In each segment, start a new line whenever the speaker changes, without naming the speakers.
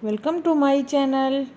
Welcome to my channel.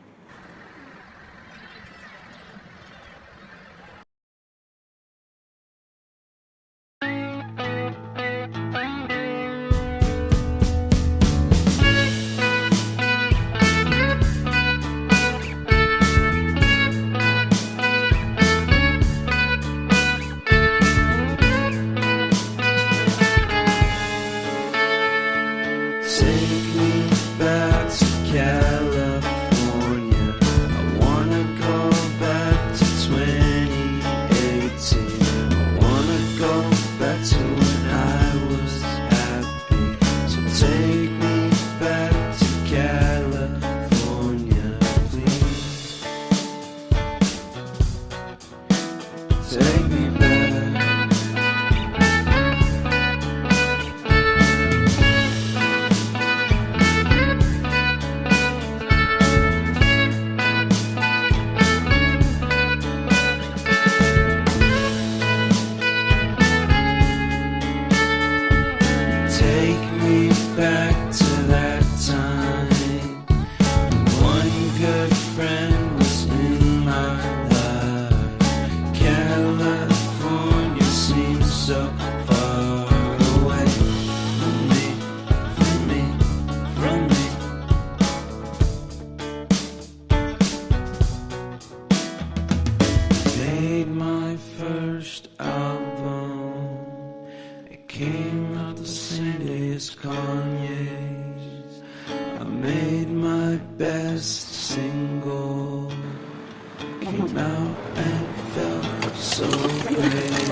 Take me back to California. I wanna go back to 2018. I wanna go back to when I was happy. So take me back to California, please. Take me back. Take me back to that time. One good friend was in my life. California seems so far away from me, from me, from me. Made my first album. It came out the same day as Kanye's. I made my best single. Came out and felt so great.